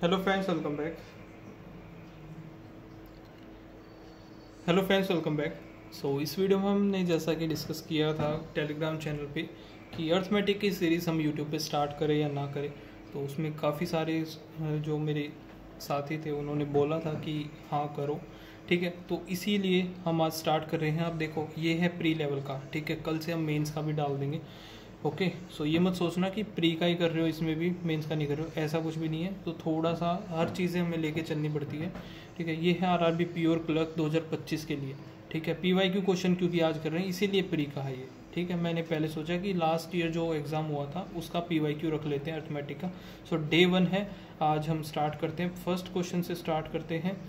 Hello friends, welcome back. Hello friends, welcome back. So इस video में हमने जैसा कि डिस्कस किया था टेलीग्राम चैनल पे कि अर्थमेटिक की सीरीज़ हम यूट्यूब पे स्टार्ट करें या ना करें, तो उसमें काफ़ी सारे जो मेरे साथी थे उन्होंने बोला था कि हाँ करो। ठीक है, तो इसीलिए हम आज स्टार्ट कर रहे हैं। आप देखो, ये है प्री लेवल का। ठीक है, कल से हम मेंस का भी डाल देंगे। ओके, सो ये मत सोचना कि प्री का ही कर रहे हो, इसमें भी मेंस का नहीं कर रहे हो, ऐसा कुछ भी नहीं है। तो थोड़ा सा हर चीज़ें हमें लेके चलनी पड़ती है। ठीक है, ये है आरआरबी प्योर क्लर्क 2025 के लिए। ठीक है, पीवाईक्यू क्वेश्चन क्योंकि आज कर रहे हैं इसीलिए प्री का है ये। ठीक है, मैंने पहले सोचा कि लास्ट ईयर जो एग्ज़ाम हुआ था उसका पीवाईक्यू रख लेते हैं अर्थमेटिक का। सो डे 1 है, आज हम स्टार्ट करते हैं। फर्स्ट क्वेश्चन से स्टार्ट करते हैं।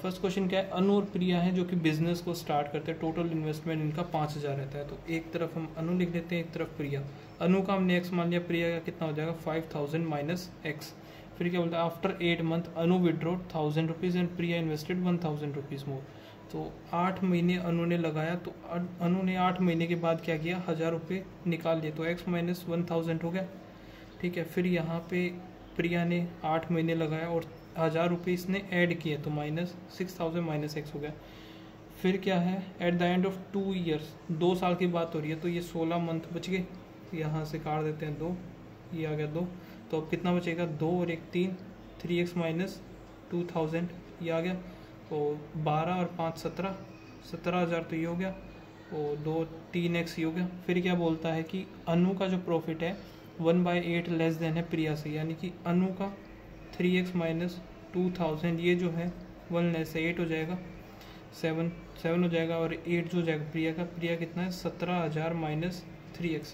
फर्स्ट क्वेश्चन क्या है? अनु और प्रिया हैं जो कि बिजनेस को स्टार्ट करते हैं। टोटल इन्वेस्टमेंट इनका 5,000 रहता है। तो एक तरफ हम अनु लिख देते हैं, एक तरफ प्रिया। अनु का हमने एक्स मान लिया, प्रिया का कितना हो जाएगा 5,000 माइनस एक्स। फिर क्या बोलता है? After 8 month Anu withdraw 1,000 rupees and Priya invested 1,000 rupees मोर। तो 8 महीने अनु ने लगाया, तो अनु ने 8 महीने के बाद क्या किया? 1,000 रुपये निकाल लिए, तो एक्स माइनस 1,000 हो गया। ठीक है, फिर यहाँ पे प्रिया ने 8 महीने लगाया और 1,000 रुपये इसने ऐड किए, तो माइनस 6,000 माइनस एक्स हो गया। फिर क्या है? At the end of 2 years, 2 साल की बात हो रही है, तो ये 16 मंथ बच गए। यहाँ से काट देते हैं 2, ये आ गया 2। तो अब कितना बचेगा? 2 और 1 3, 3x माइनस 2,000 ये आ गया। और 12 और 5 17, 17,000 तो ये हो गया। और 2 3x ये हो गया। फिर क्या बोलता है कि अनु का जो प्रॉफिट है 1/8 लेस देन है प्रिया से, यानी कि अनु का 3x माइनस 2,000 ये जो है 1 लेस से 8 हो जाएगा, 7 हो जाएगा। और 8 जो हो जाएगा प्रिया का, प्रिया कितना है? 17,000 माइनस 3x।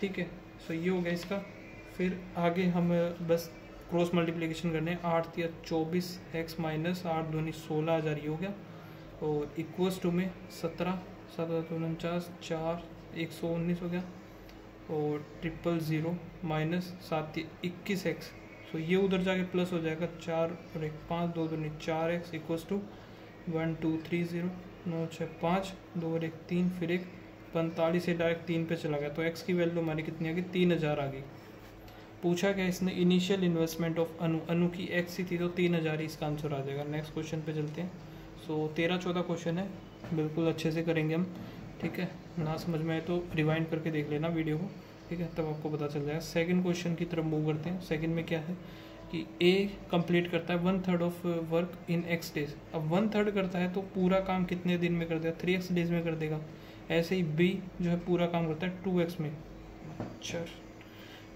ठीक है, सो ये हो गया इसका। फिर आगे हम बस क्रॉस मल्टीप्लिकेशन करने हैं। 8 या 24 एक्स माइनस 8 दूनी 16,000 ये हो गया। और इक्वल्स टू में 17 7 49 4 119 हो गया। और 000 माइनस 7 21 एक्स। सो ये उधर जाके प्लस हो जाएगा, 4 और 1 5 2 दूनी 4 एक्स इक्वल्स टू 1 2 3 0 9 6 5 2 और 1 3, फिर एक 45 से डायरेक्ट 3 पे चला गया। तो एक्स की वैल्यू हमारी कितनी आ गई? 3,000 आ गई। पूछा गया इसने इनिशियल इन्वेस्टमेंट ऑफ अनु की एक्स ही थी, तो 3,000 ही इसका आंसर आ जाएगा। नेक्स्ट क्वेश्चन पे चलते हैं। सो 13-14 क्वेश्चन है, बिल्कुल अच्छे से करेंगे हम। ठीक है, ना समझ में आए तो रिवाइंड करके देख लेना वीडियो को। ठीक है, तब आपको पता चल जाएगा। सेकंड क्वेश्चन की तरफ मूव करते हैं। सेकंड में क्या है कि ए कंप्लीट करता है 1/3 of work in x days. अब 1/3 करता है तो पूरा काम कितने दिन में कर देगा? 3x डेज में कर देगा। ऐसे ही बी जो है पूरा काम करता है 2x में। अच्छा,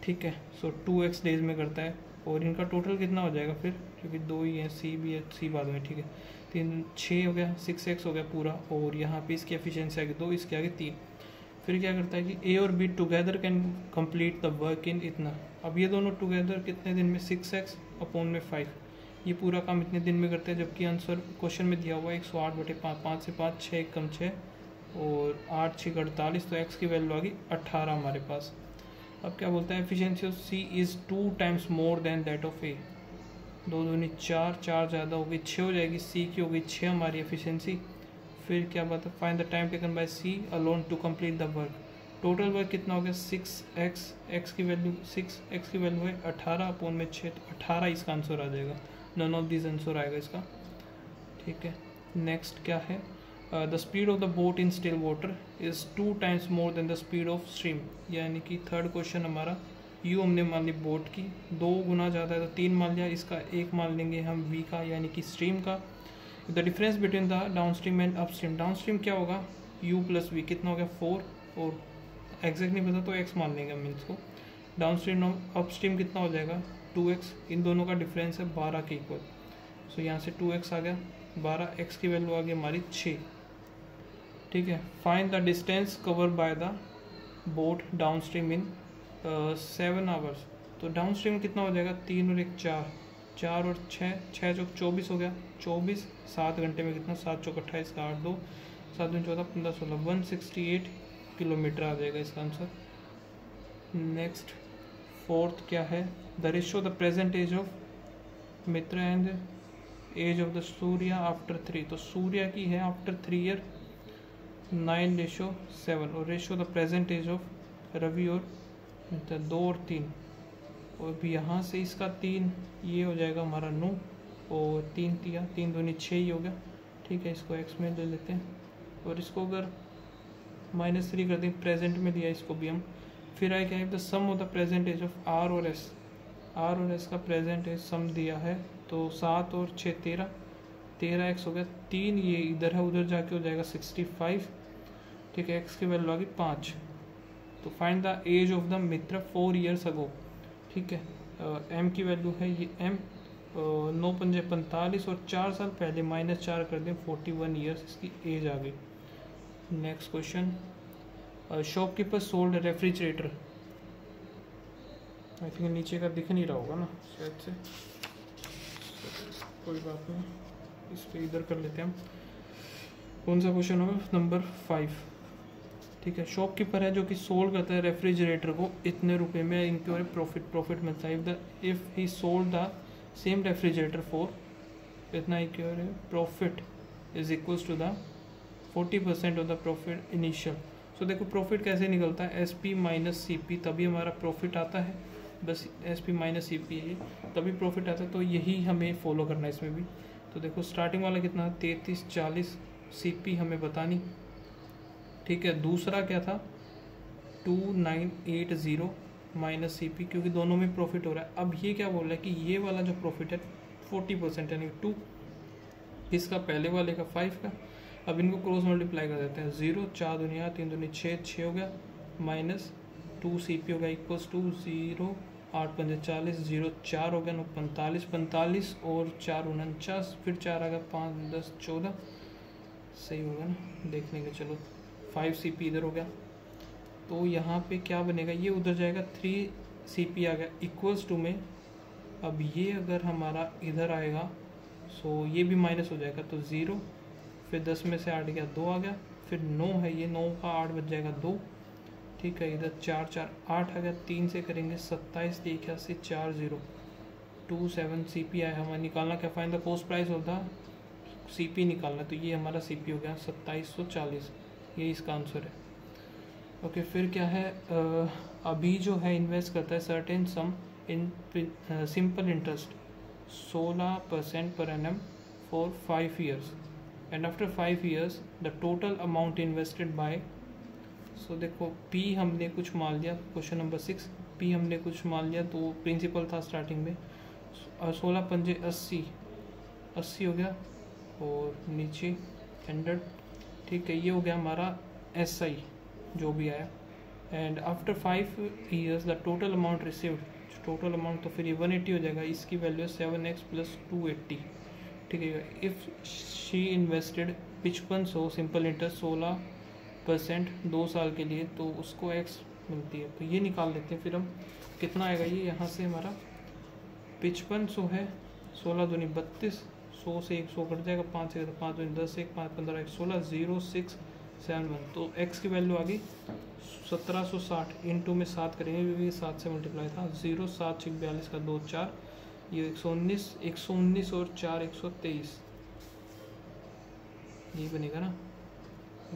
ठीक है, सो 2x डेज में करता है। और इनका टोटल कितना हो जाएगा फिर? क्योंकि 2 ही है, सी भी है, सी बाद में। ठीक है, 3 6 हो गया, 6x हो गया पूरा। और यहाँ पे इसकी एफिशिएंसी आ गई 2, इसके आगे 3। फिर क्या करता है कि ए और be together can complete the work in इतना। अब ये दोनों टुगेदर कितने दिन में? 6x अपॉन में 5, ये पूरा काम इतने दिन में करते हैं। जबकि आंसर क्वेश्चन में दिया हुआ है 108/5, 5 से 5 6 कम 6 और 8 6 48, तो एक्स की वैल्यू आ गई 18 हमारे पास। अब क्या बोलता है? Efficiency of C is 2 times more than that of A. 2 दूनी 4, 4 ज़्यादा होगी 6 हो जाएगी, सी की हो गई 6 हमारी एफिशिएंसी। फिर क्या बात है? Find the time taken by C alone to complete the work. Total work कितना हो गया? 6x, एक्स की वैल्यू 6x की वैल्यू है 18 अपॉन में 6, तो 18 इसका आंसर आ जाएगा। नन ऑफ दिस आंसर आएगा इसका। ठीक है, नेक्स्ट क्या है? The speed of the boat in still water is 2 times more then the speed of stream. यानी कि थर्ड क्वेश्चन हमारा यू हमने मान ली बोट की 2 गुना ज़्यादा है, तो 3 मान लिया, इसका 1 मान लेंगे हम वी का, यानी कि स्ट्रीम का। The difference between the down stream and up stream, down stream क्या होगा? u प्लस वी, कितना हो गया 4, और एग्जैक्ट नहीं पता तो x मान लेंगे हम इसको। डाउन स्ट्रीम अप स्ट्रीम कितना हो जाएगा? 2x। इन दोनों का डिफरेंस है 12 के इक्वल। सो यहाँ से 2x आ गया, 12 x की वैल्यू आ गई हमारी 6। ठीक है, find the distance cover by the boat down stream in 7 hours. तो डाउन स्ट्रीम कितना हो जाएगा? 3 और 1 4, 4 और 6 6 चौक 24 हो गया। 24 7 घंटे में कितना? 7 चौक 28, 8 2 7 दूनी 14 15 16, 168 किलोमीटर आ जाएगा इसका आंसर। नेक्स्ट फोर्थ क्या है? The ratio the present age of Mitra and age of the Surya after 3। तो सूर्य की है आफ्टर 3 ईयर 9:7, और ratio the present age of Ravi और 2 और 3। और भी यहाँ से इसका 3, ये हो जाएगा हमारा 9 और 3 दिया, 3 दूनी 6 ही हो गया। ठीक है, इसको एक्स में ले लेते हैं और इसको अगर -3 कर दें, प्रेजेंट में दिया इसको भी हम। फिर आए क्या है, the sum of the present age of R और एस। आर और एस का प्रेजेंट एज सम दिया है, तो 7 और 6 13, 13 एक्स हो गया। 3 ये इधर है, उधर जाके हो जाएगा 65। ठीक है, एक्स की वैल्यू आ गई 5। तो find the age of the Mitra 4 years ago. ठीक है, एम की वैल्यू है ये एम, 9 पंजे 45 और 4 साल पहले -4 कर दें, 41 ईयर्स इसकी एज आ गई। Next question, shopkeeper sold refrigerator. I think नीचे का दिख नहीं रहा होगा ना शायद से, कोई बात नहीं, इस पर इधर कर लेते हैं हम। कौन सा क्वेश्चन होगा, नंबर 5। ठीक है, शॉपकीपर है जो कि सोल्ड करता है रेफ्रिजरेटर को इतने रुपए में, इनके प्रॉफिट मिलता है। If he sold the same refrigerator for इतना, profit is equals to the 40% of the profit initial. So देखो प्रॉफिट कैसे निकलता है, SP माइनस CP, तभी हमारा प्रॉफिट आता है। बस SP माइनस CP है, तभी प्रॉफिट आता है। तो यही हमें फॉलो करना है इसमें भी। तो देखो स्टार्टिंग वाला कितना है, 3340, CP हमें बतानी। ठीक है, दूसरा क्या था 2980 माइनस CP, क्योंकि दोनों में प्रॉफिट हो रहा है। अब ये क्या बोल रहा है कि ये वाला जो प्रॉफिट है 40% यानी 2, इसका पहले वाले का 5 का। अब इनको क्रॉस मल्टीप्लाई कर देते हैं, 0 4 दुनिया 3 दूनी 6 हो गया, माइनस 2 CP हो गया इक्वल्स टू 0 8 पंजे 40, 0 4 हो गया, 9 45, 45 और 4 49, फिर 4 आ गया, 5 10 14, सही होगा ना, देख लेंगे। चलो 5 CP इधर हो गया, तो यहाँ पे क्या बनेगा, ये उधर जाएगा, 3 CP आ गया इक्वल्स टू में। अब ये अगर हमारा इधर आएगा सो ये भी माइनस हो जाएगा, तो 0, फिर 10 में से 8 गया, 2 आ गया, फिर 9 है, ये 9 का 8 बच जाएगा 2। ठीक है, इधर 4 4 8 आ गया, 3 से करेंगे 27, 81 4 0 2 7 CP आया। हमें निकालना क्या, find the cost price of the CP निकालना, तो ये हमारा CP हो गया 2740, ये इसका आंसर है। ओके, फिर क्या है, अभी जो है इन्वेस्ट करता है certain sum in simple interest 16% पर annum for 5 years and after 5 years the total amount invested by. So देखो P हमने कुछ मान लिया, क्वेश्चन नंबर 6, P हमने कुछ मान लिया, तो प्रिंसिपल था स्टार्टिंग में, 16 पंजे 80 हो गया और नीचे 100। ठीक है, ये हो गया हमारा SI जो भी आया। And after 5 years the total amount received, total amount तो फिर ये 180 हो जाएगा, इसकी वैल्यू 7x + 280। ठीक है, if she invested 5500 simple interest 16% 2 साल के लिए, तो उसको x मिलती है। तो ये निकाल लेते हैं फिर हम, कितना आएगा ये, यहाँ से हमारा 5500 है, 16 दूनी 32, 100 से 100 कट जाएगा, 5 से 5 दूनी 10, 1 5 15 1 16, 0671। तो x की वैल्यू आ गई 1760, इंटू में 7 करेंगे क्योंकि 7 से मल्टीप्लाई था, 0 7 6 42 का 2 4, ये 119 और 4 123, ये बनेगा ना,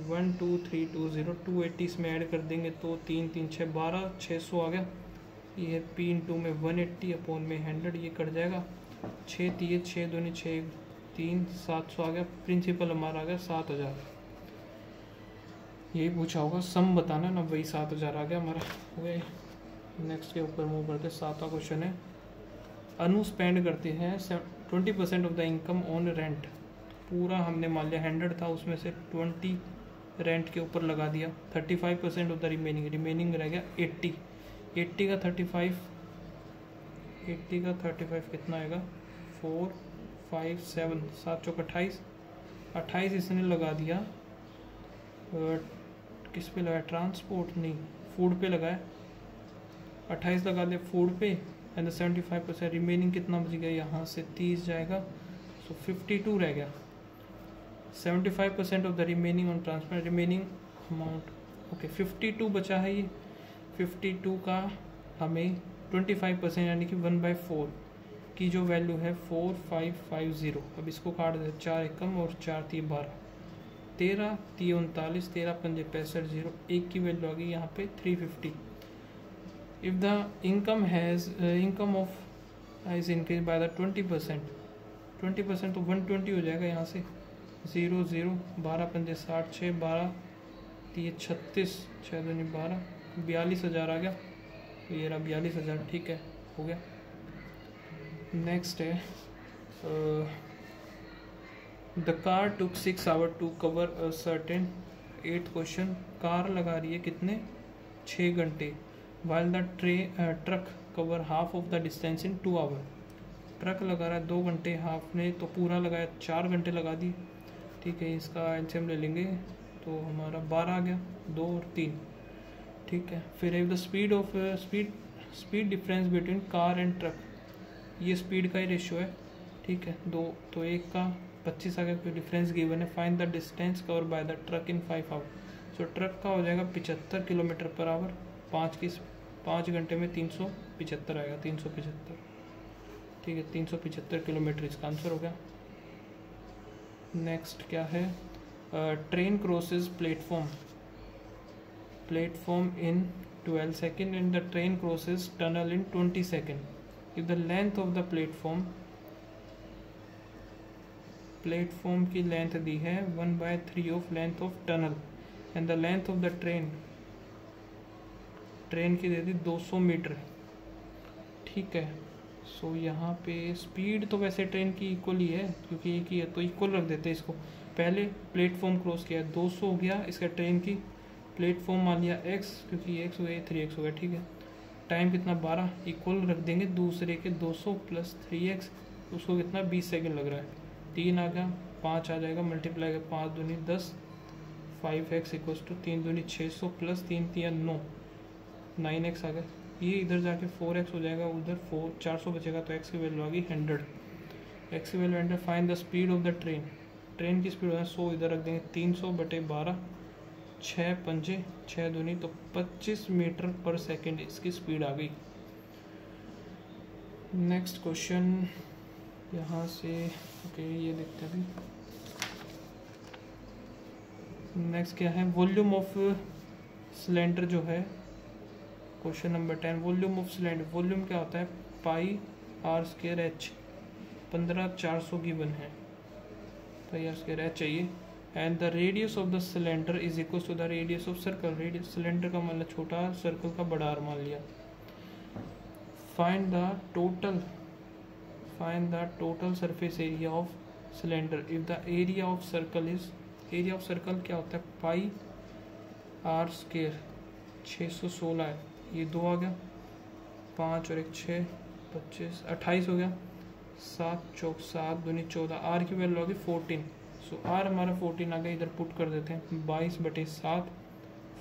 12320, 280 इसमें ऐड कर देंगे तो 3 3 6 12, 600 आ गया। ये है P इंटू में 180 अपॉन में 100, ये कट जाएगा, 6 3 6 दूनी 6 3, 700 आ गया। प्रिंसिपल हमारा आ गया 7000, यही पूछा होगा, सम बताना ना, वही 7000 आ गया हमारा। वे नेक्स्ट के ऊपर मूव करते, 7वां क्वेश्चन है, अनु स्पेंड करते हैं 20% of the income on rent. पूरा हमने मान लिया 100 था, उसमें से 20 रेंट के ऊपर लगा दिया, 35% ऑफ द रिमेनिंग रह गया 80 का 35, 80 का 35 कितना आएगा, 4 5 7 7 चौक 28 इसने लगा दिया, किस पे लगाया, ट्रांसपोर्ट नहीं, फूड पे लगाया, 28 लगा दे फूड पे, एंड 75% रिमेनिंग कितना बच गया, यहाँ से 30 जाएगा, सो 52 रह गया। 75% of the remaining on transport, remaining amount, okay 52 बचा है। ये 52 का हमें 25% यानी कि 1/4 की जो वैल्यू है 4550। अब इसको काट दे, 4 एकम और 4 3 12, 13 3 39, 13 पंजे 65, 0 1 की वैल्यू आ गई यहाँ पे 350। If the income has income of has increase by the 20%, 20% तो 120 हो जाएगा यहाँ से, 0 0 12 पंजे 60, 6 12 3 36, 6 दूनी 12, 42,000 आ गया। तो ये रहा 42,000, ठीक है, हो गया। नेक्स्ट है the car took 6 hour to cover a certain. 8th question, car लगा रही है कितने, 6 घंटे। While the truck cover half of the distance in 2 hour. Truck लगा रहा है 2 घंटे, हाफ ने तो पूरा लगाया 4 घंटे लगा दी, ठीक है। इसका एलसीएम ले लेंगे तो हमारा 12 आ गया, 2 और 3, ठीक है। फिर है the speed difference between car and truck. ये स्पीड का ही रेशियो है, ठीक है। 2 तो 1 का 25 आ गया, कोई डिफरेंस गिवन है। Find the distance cover by the truck in 5 hour. So truck का हो जाएगा 75 किलोमीटर पर आवर, 5 घंटे में 375 आएगा, 375, ठीक है। 375 किलोमीटर इसका आंसर हो गया। नेक्स्ट क्या है, train crosses platform in 12 second and the train crosses tunnel in 20 second. If the length of the platform की लेंथ दी है 1/3 of length of tunnel and the length of the train की दे दी 200 metre, ठीक है। सो यहाँ पे speed तो वैसे train की इक्वल ही है, क्योंकि एक ही है तो इक्वल रख देते हैं इसको। पहले प्लेटफॉर्म क्रॉस किया 200 हो गया, इसका ट्रेन की प्लेटफॉर्म मान लिया x, क्योंकि x हो गया 3x हो गया, ठीक है। टाइम कितना 12, इक्वल रख देंगे दूसरे के 200 + 3x, उसको कितना 20 सेकेंड लग रहा है। 3 आ गया, 5 आ जाएगा, मल्टीप्लाई कर 5 दूनी 10, 5x = 3 दूनी 600 + 3 3 9, 9x आ गया। ये इधर जाके 4x हो जाएगा, उधर 400 बचेगा, तो x की वैल्यू आ गई 100। x की value 100। Find the speed of the train की स्पीड 100 इधर रख देंगे, 300/12, 6 पंजे 6 दूनी तो 25 मीटर पर सेकेंड इसकी स्पीड आ गई। नेक्स्ट क्वेश्चन यहाँ से, ओके ये देखते हैं। नेक्स्ट क्या है, वॉल्यूम ऑफ सिलेंडर जो है, question number 10। Volume of cylinder, volume क्या होता है, πr²h, 15400 गिवन है, πr²h चाहिए। And the radius of the cylinder is equal to the radius of circle. Radius cylinder का मतलब छोटा, सर्कल का बड़ा आर मान लिया। Find the total surface area of cylinder if the area of circle is, area of circle क्या होता है, πr², 616 है, ये 2 आ गया, 5 और 1 6, 25 28 हो गया, 7 चौक 7 दूनी 14, आर की वैल्यू होगी 14। सो आर हमारा 14 आ गया, इधर पुट कर देते हैं 22/7,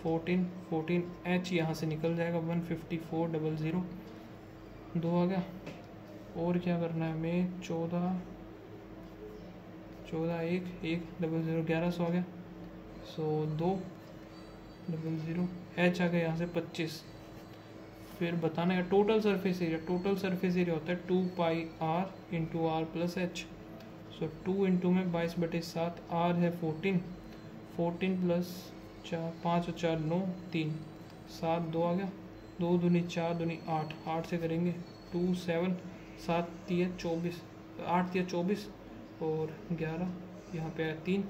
14 एच यहाँ से निकल जाएगा, 154,000, 2 आ गया। और क्या करना है हमें, 14 1 1,000, 1100 आ गया। सो 2,000 एच आ गया यहाँ से 25। फिर बताना है total surface area. Total surface area होता है 2πr × r + h। सो 2 × में 22/7, r है 14 + 4, 5 और 4 9, 3 7, 2 आ गया, 2 दूनी 4 दूनी 8, 8 से करेंगे 2 7, 7 3 24, 8 3 24 और 11 यहाँ पे आया 3।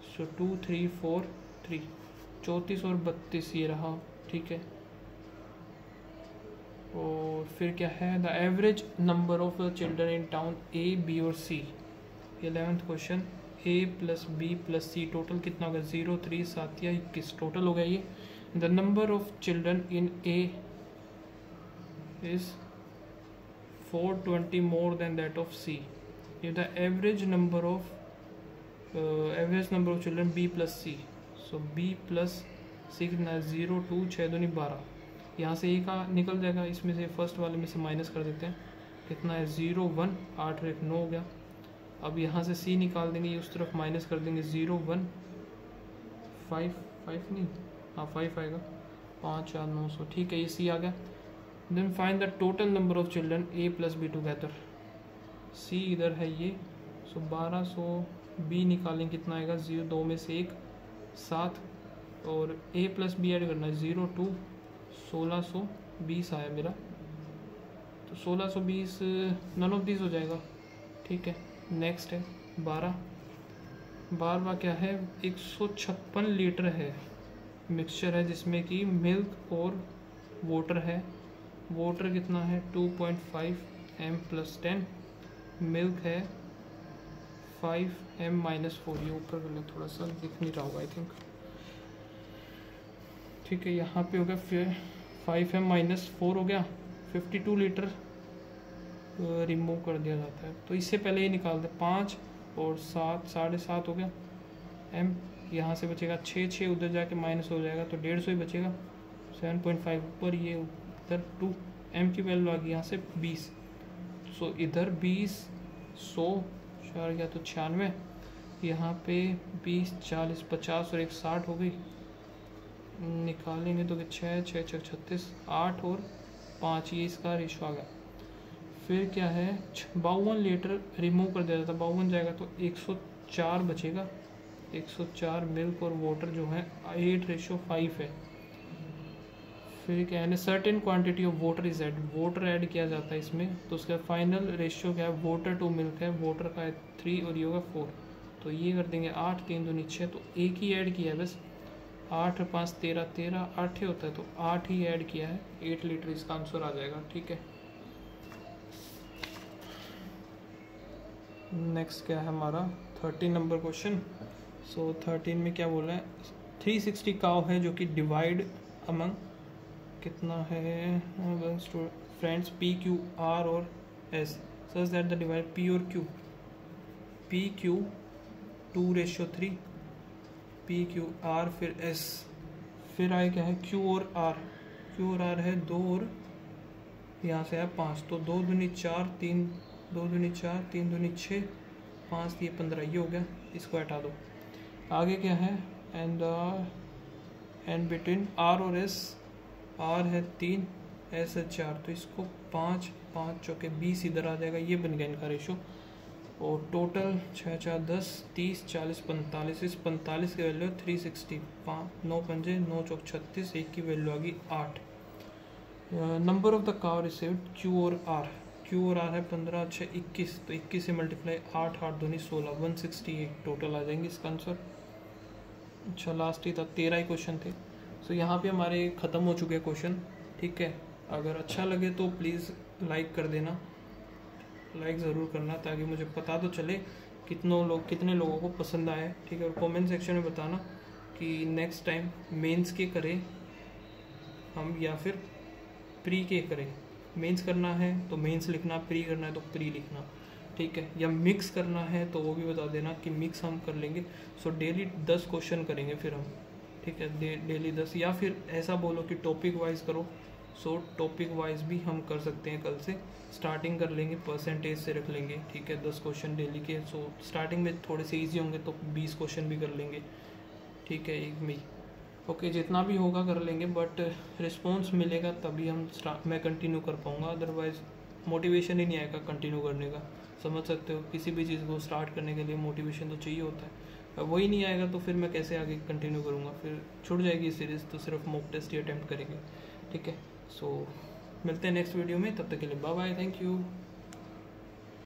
सो 2 3 4 3, 34 और 32 ये रहा, ठीक है। और फिर क्या है, the average number of children in town A, B और C। 11th question, A + B + C total कितना होगा, 0 3 7 या 21 टोटल हो गया ये। The number of children in A is 420 more than that of C। If the average number of children B + C, so B + C कितना है, 0 2 6 दूनी 12, यहाँ से A का निकल जाएगा, इसमें से फर्स्ट वाले में से माइनस कर देते हैं, कितना है 0 1, 8 और 1 9 हो गया। अब यहाँ से C निकाल देंगे, उस तरफ माइनस कर देंगे, 0 1 5 नहीं, हाँ 5 आएगा, 5 4 900, ठीक है, ये C आ गया। Then find the total number of children A + B together. C इधर है ये, सो 1200, B निकालें कितना आएगा, 0 2 में से 1 7 और A + B ऐड करना है, 0 2 1600 20 आया मेरा, तो 1620 नन ऑफ दिस हो जाएगा। ठीक है, नेक्स्ट है 12 क्या है, 156 लीटर है मिक्सचर है, जिसमें कि मिल्क और वाटर है। वाटर कितना है 2.5 m + 10, मिल्क है 5 m - 4। ये ऊपर वाले थोड़ा सा दिख नहीं रहा होगा आई थिंक। ठीक है, यहाँ पे हो गया फिर 5 m - 4 हो गया, 52 लीटर रिमूव कर दिया जाता है। तो इससे पहले ये निकाल दे, 5 और 7 7.5 हो गया m, यहाँ से बचेगा 6 उधर जाके माइनस हो जाएगा तो 150 ही बचेगा। 7.5 ऊपर, ये इधर 2 m की वैल्यू आ गई यहाँ से 20। सो इधर 20 100 4 गया तो 96, यहाँ पे 20 40 50 और 1 60 हो गई। निकालेंगे तो 6 6 6 36 8 और 5, ये इसका रेशो आ गया। फिर क्या है 52 लीटर रिमूव कर दिया जाता है, 52 जाएगा तो 104 बचेगा। 104 मिल्क और वाटर जो है 8:5 है। फिर क्या है certain quantity of water is add, water add किया जाता है इसमें, तो उसका फाइनल रेशियो क्या है, वाटर टू मिल्क है, वाटर का है 3 और ये होगा 4। तो ये कर देंगे 8 3 2 6, तो एक ही ऐड किया है बस, 8 और 5 13 13 8 ही होता है, तो 8 ही ऐड किया है, 8 लीटर इसका आंसर आ जाएगा। ठीक है, नेक्स्ट क्या है हमारा 13 नंबर क्वेश्चन। सो 13 में क्या बोल रहा है, 360 काव है जो कि डिवाइड अमंग कितना है फ्रेंड्स पी क्यू आर और S, such that the divide P और Q, P Q 2:3, P Q R फिर एस, फिर आए क्या है क्यू और आर, क्यू और आर है 2 और यहाँ से है 5, तो 2 दूनी 4 3 2 दूनी 4 3 दूनी 6 5 3 15, ये हो गया, इसको हटा दो। आगे क्या है एंड बिटवीन आर और एस, आर है 3 एस है 4, तो इसको 5 5 चौके 20 इधर आ जाएगा, ये बन गया इनका रेशो। और टोटल 6 4 10 30 40 45, इस 45 की वैल्यू 360, 9 पंजे 9 चौक 36, एक की वैल्यू आ गई 8। नंबर ऑफ द काव रिसीव्ड क्यू और आर, क्यू और आर है 15 6 21, तो 21 से मल्टीप्लाई 8 8 दूनी 16, 168 टोटल आ जाएंगे इसका आंसर। अच्छा लास्ट ही था, 13 ही क्वेश्चन थे। सो यहाँ पे हमारे ख़त्म हो चुके हैं क्वेश्चन। ठीक है, अगर अच्छा लगे तो प्लीज़ लाइक कर देना, लाइक ज़रूर करना ताकि मुझे पता तो चले कितने लोगों को पसंद आए। ठीक है, और कमेंट सेक्शन में बताना कि नेक्स्ट टाइम मेंस के करें हम या फिर प्री के करें। मेंस करना है तो मेंस लिखना, प्री करना है तो प्री लिखना। ठीक है, या मिक्स करना है तो वो भी बता देना कि मिक्स हम कर लेंगे। सो डेली 10 क्वेश्चन करेंगे फिर हम। ठीक है, डेली 10, या फिर ऐसा बोलो कि टॉपिक वाइज करो। सो टॉपिक वाइज भी हम कर सकते हैं, कल से स्टार्टिंग कर लेंगे, परसेंटेज से रख लेंगे। ठीक है, 10 क्वेश्चन डेली के। सो स्टार्टिंग में थोड़े से ईजी होंगे तो 20 क्वेश्चन भी कर लेंगे। ठीक है, एक में ओके, जितना भी होगा कर लेंगे, बट रिस्पॉन्स मिलेगा तभी मैं कंटिन्यू कर पाऊँगा, अदरवाइज मोटिवेशन ही नहीं आएगा कंटिन्यू करने का। समझ सकते हो, किसी भी चीज़ को स्टार्ट करने के लिए मोटिवेशन तो चाहिए होता है, अब वही नहीं आएगा तो फिर मैं कैसे आगे कंटिन्यू करूँगा, फिर छूट जाएगी सीरीज़, तो सिर्फ मॉक टेस्ट ही अटैम्प्ट करेंगे। ठीक है, सो मिलते हैं नेक्स्ट वीडियो में, तब तक के लिए बाय बाय, थैंक यू।